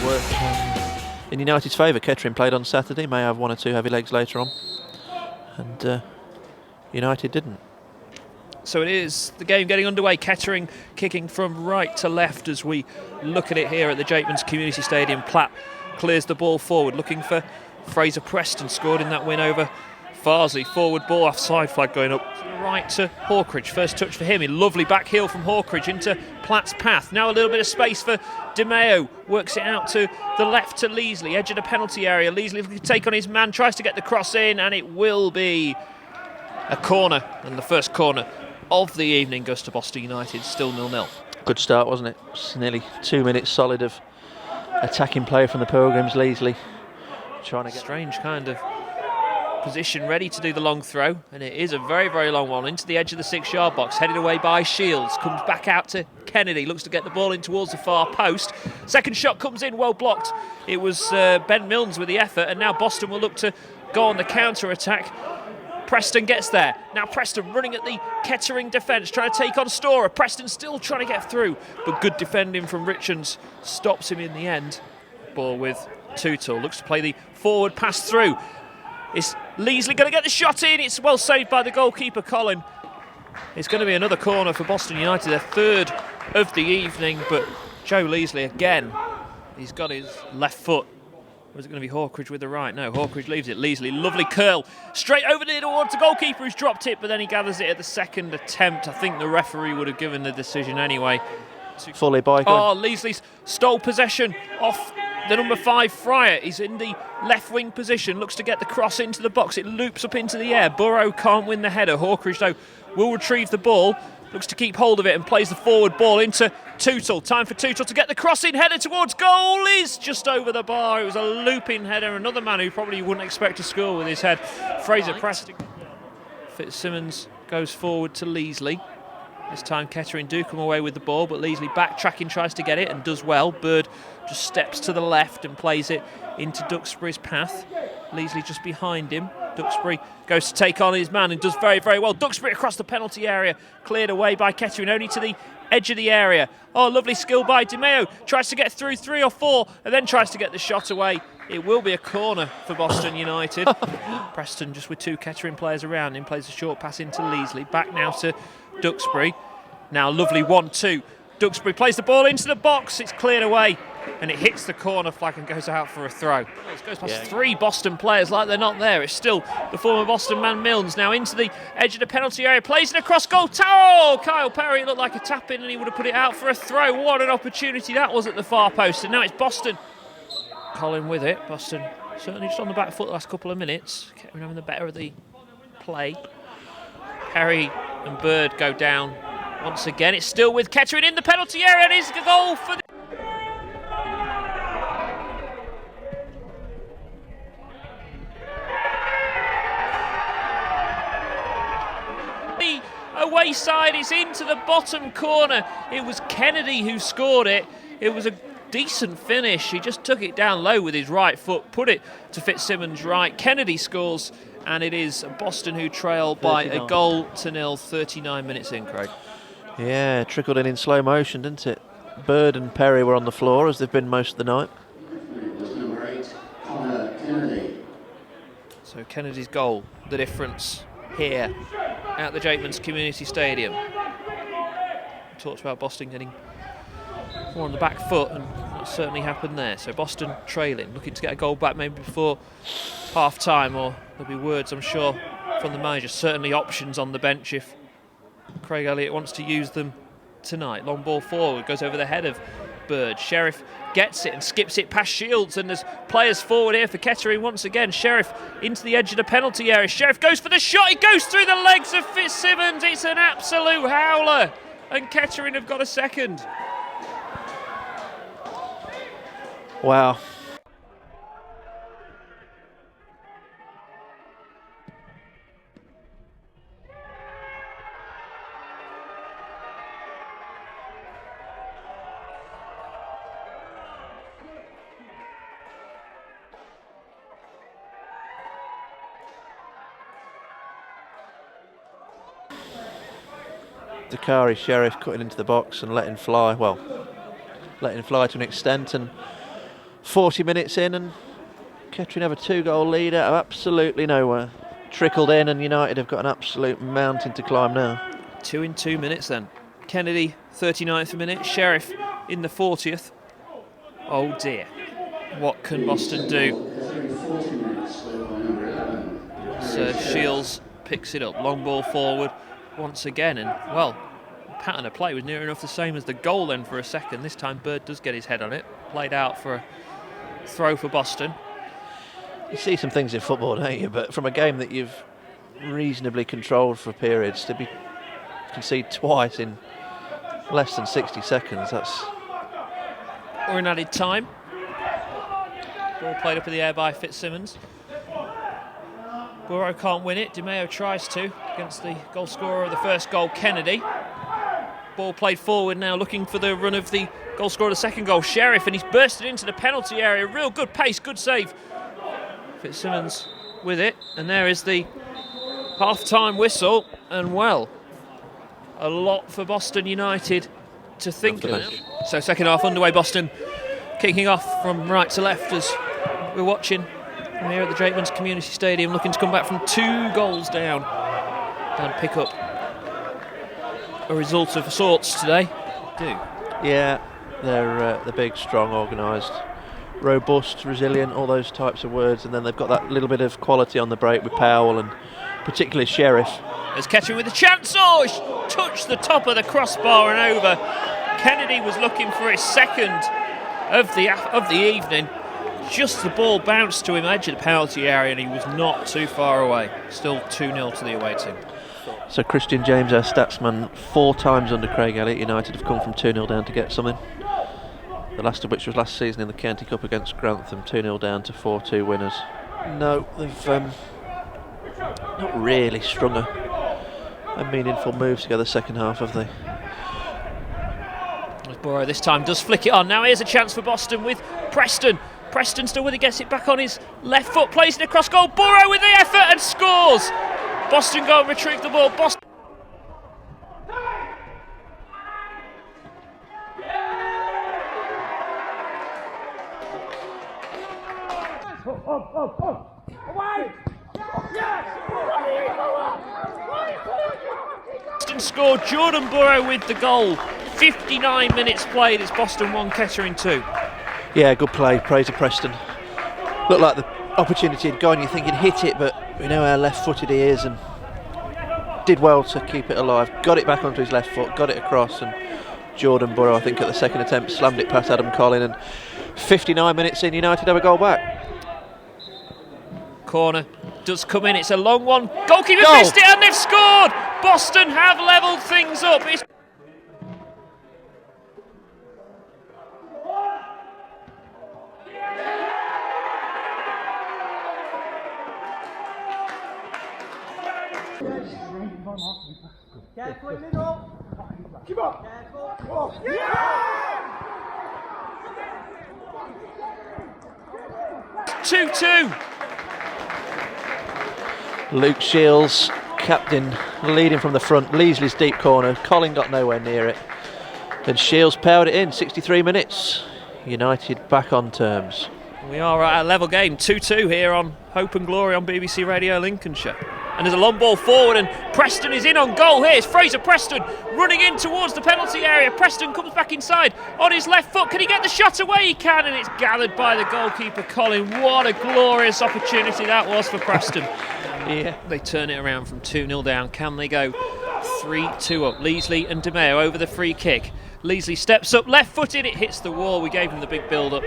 worked in United's favour. Kettering played on Saturday, may have one or two heavy legs later on, and United didn't. So it is the game getting underway. Kettering kicking from right to left as we look at it here at the Jakeman's Community Stadium. Platt clears the ball forward, looking for Fraser Preston, scored in that win over Farsley. Forward ball, offside flag going up right to Hawkridge. First touch for him. A lovely back heel from Hawkridge into Platt's path. Now a little bit of space for Di Maio. Works it out to the left to Leasley, edge of the penalty area. Leasley looking to take on his man, tries to get the cross in, and it will be a corner. And the first corner of the evening goes to Boston United, still 0-0. Good start, wasn't it? It's nearly 2 minutes solid of attacking play from the Pilgrims. Leasley trying to get... Strange kind of position, ready to do the long throw, and it is a very, very long one into the edge of the 6-yard box, headed away by Shields, comes back out to Kennedy, looks to get the ball in towards the far post. Second shot comes in, well blocked. It was Ben Milnes with the effort, and now Boston will look to go on the counter-attack. Preston gets there. Now Preston running at the Kettering defence, trying to take on Storer. Preston still trying to get through, but good defending from Richards stops him in the end. Ball with Tootle, looks to play the forward pass through. Is Leasley going to get the shot in? It's well saved by the goalkeeper, Colin. It's going to be another corner for Boston United, their third of the evening, but Joe Leasley again, he's got his left foot. Or is it going to be Hawkridge with the right? No, Hawkridge leaves it. Leasley, lovely curl. Straight over there towards the goalkeeper who's dropped it, but then he gathers it at the second attempt. I think the referee would have given the decision anyway. Fully by. Oh, Leasley stole possession off the number 5 Fryer. He's in the left wing position, looks to get the cross into the box. It loops up into the air. Burrow can't win the header. Hawkridge, though, will retrieve the ball. Looks to keep hold of it and plays the forward ball into Tootle. Time for Tootle to get the cross in, header towards goal is just over the bar. It was a looping header. Another man who probably wouldn't expect to score with his head. Fraser Preston. Fitzsimmons goes forward to Leasley. This time Kettering do come away with the ball, but Leasley backtracking, tries to get it and does well. Bird just steps to the left and plays it into Duxbury's path. Leasley just behind him. Duxbury goes to take on his man and does very, very well. Duxbury across the penalty area, cleared away by Kettering, only to the edge of the area. Oh, lovely skill by Di Maio. Tries to get through 3 or 4 and then tries to get the shot away. It will be a corner for Boston United. Preston just with 2 Kettering players around him, plays a short pass into Leasley. Back now to Duxbury. Now lovely 1-2. Duxbury plays the ball into the box. It's cleared away and it hits the corner flag and goes out for a throw. It goes past 3 Boston players like they're not there. It's still the former Boston man Milnes now into the edge of the penalty area. Plays it across goal. Oh, Kyle Perry, it looked like a tap in and he would have put it out for a throw. What an opportunity that was at the far post. And now it's Boston. Colin with it. Boston certainly just on the back foot the last couple of minutes. Kettering having the better of the play. Perry and Bird go down once again. It's still with Kettering in the penalty area and it's a goal for the... away side is into the bottom corner. It was Kennedy who scored it. It was a decent finish. He just took it down low with his right foot, put it to Fitzsimmons' right. Kennedy scores, and it is Boston who trail by 39. A goal to nil, 39 minutes in, Craig. Yeah, trickled in slow motion, didn't it? Bird and Perry were on the floor, as they've been most of the night. Number 8, Kennedy. So Kennedy's goal, the difference here at the Jakeman's Community Stadium. We talked about Boston getting more on the back foot, and that certainly happened there. So Boston trailing, looking to get a goal back maybe before half-time, or there'll be words, I'm sure, from the manager. Certainly options on the bench if Craig Elliott wants to use them tonight. Long ball forward, goes over the head of Bird. Sheriff gets it and skips it past Shields, and there's players forward here for Kettering once again. Sheriff into the edge of the penalty area. Sheriff goes for the shot. It goes through the legs of Fitzsimmons. It's an absolute howler, and Kettering have got a second. Wow. Dakari Sheriff cutting into the box and letting fly. Well, letting fly to an extent, and 40 minutes in, and Kettering have a 2-goal lead out of absolutely nowhere. Trickled in, and United have got an absolute mountain to climb now. 2 in 2 minutes then. Kennedy, 39th minute. Sheriff in the 40th. Oh dear. What can Boston do? So Shields picks it up. Long ball forward once again. And, well, pattern of play was near enough the same as the goal then for a second. This time Bird does get his head on it. Played out for a throw for Boston. You see some things in football, don't you? But from a game that you've reasonably controlled for periods, to be concede twice in less than 60 seconds, that's... Or in added time. Ball played up in the air by Fitzsimmons. Burrow can't win it. Di Maio tries to against the goal scorer of the first goal, Kennedy. Ball played forward now, looking for the run of the goal scorer of the second goal, Sheriff, and he's bursted into the penalty area. Real good pace, good save. Fitzsimmons with it, and there is the half-time whistle, and well, a lot for Boston United to think about. So second half underway, Boston kicking off from right to left as we're watching from here at the Drakeman's Community Stadium, looking to come back from 2 goals down and pick up a result of sorts today. Yeah, they're big, strong, organised, robust, resilient, all those types of words, and then they've got that little bit of quality on the break with Powell and particularly Sheriff. As Kettering with a chance, oh, he's touched the top of the crossbar and over. Kennedy was looking for his second of the evening. Just the ball bounced to him edge of the penalty area, and he was not too far away. Still 2-0 to the away team. So Christian James, our statsman, 4 times under Craig Elliott, United have come from 2-0 down to get something. The last of which was last season in the County Cup against Grantham, 2-0 down to 4-2 winners. No, they've not really strung a meaningful move together second half, have they? Burrow this time does flick it on. Now here's a chance for Boston with Preston. Preston still with it, gets it back on his left foot, plays it across goal. Burrow with the effort and scores. Boston go and retrieve the ball. Boston. Boston scored. Jordan Burrow with the goal. 59 minutes played. It's Boston 1, Kettering 2. Yeah, good play. Praise to Preston. Looked like the opportunity had gone. You're thinking hit it, but we know how left-footed he is, and did well to keep it alive. Got it back onto his left foot, got it across, and Jordan Burrow, I think, at the second attempt, slammed it past Adam Collin, and 59 minutes in, United have a goal back. Corner does come in. It's a long one. Goalkeeper missed it, and they've scored. Boston have levelled things up. It's Careful, middle. Keep up. Careful. Yeah! 2-2. Luke Shields, captain, leading from the front. Leasley's deep corner. Colin got nowhere near it. And Shields powered it in. 63 minutes. United back on terms. We are at a level game. 2-2 here on Hope and Glory on BBC Radio Lincolnshire. And there's a long ball forward, and Preston is in on goal here. It's Fraser Preston running in towards the penalty area. Preston comes back inside on his left foot. Can he get the shot away? He can, and it's gathered by the goalkeeper, Colin. What a glorious opportunity that was for Preston. Yeah. They turn it around from 2-0 down. Can they go 3-2 up? Leasley and Di Maio over the free kick. Leasley steps up, left-footed, it hits the wall. We gave him the big build-up.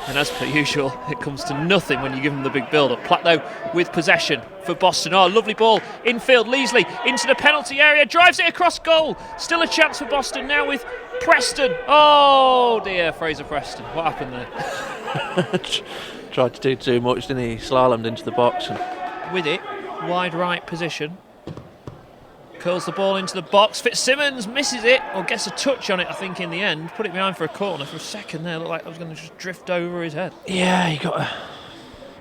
And as per usual, it comes to nothing when you give him the big build-up. Plateau with possession for Boston. Oh, lovely ball infield. Leasley into the penalty area, drives it across goal. Still a chance for Boston now with Preston. Oh dear, Fraser Preston. What happened there? Tried to do too much, didn't he? Slalomed into the box. And with it, wide right position. Curls the ball into the box. Fitzsimmons misses it, or gets a touch on it, I think, in the end. Put it behind for a corner. For a second there, looked like I was going to just drift over his head. yeah, he got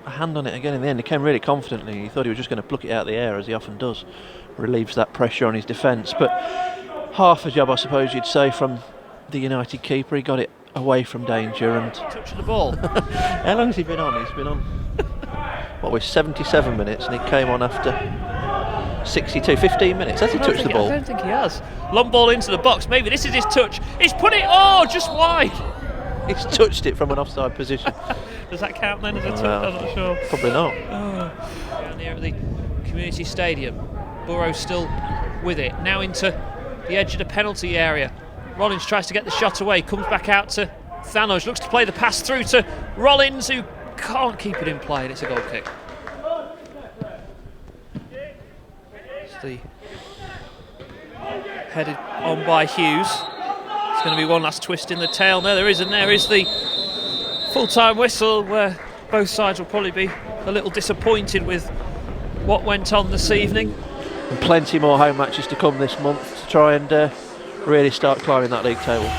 a hand on it again in the end. He came really confidently. He thought he was just going to pluck it out of the air, as he often does. Relieves that pressure on his defence. But half a job, I suppose you'd say, from the United keeper. He got it away from danger and Touch of the ball. how long has he been on? He's been on what was 77 minutes and he came on after 62, 15 minutes. Has he touched the ball? I don't think he has. Long ball into the box. Maybe this is his touch. He's put it, just wide. He's touched it from an offside position. Does that count then as a touch? I'm not sure. Probably not. Down here at the community stadium. Burrows still with it. Now into the edge of the penalty area. Rollins tries to get the shot away. Comes back out to Thanos. Looks to play the pass through to Rollins, who can't keep it in play, and it's a goal kick. Headed on by Hughes. It's going to be one last twist in the tail. No, there isn't. There is the full-time whistle, where both sides will probably be a little disappointed with what went on this evening. And plenty more home matches to come this month to try and really start climbing that league table.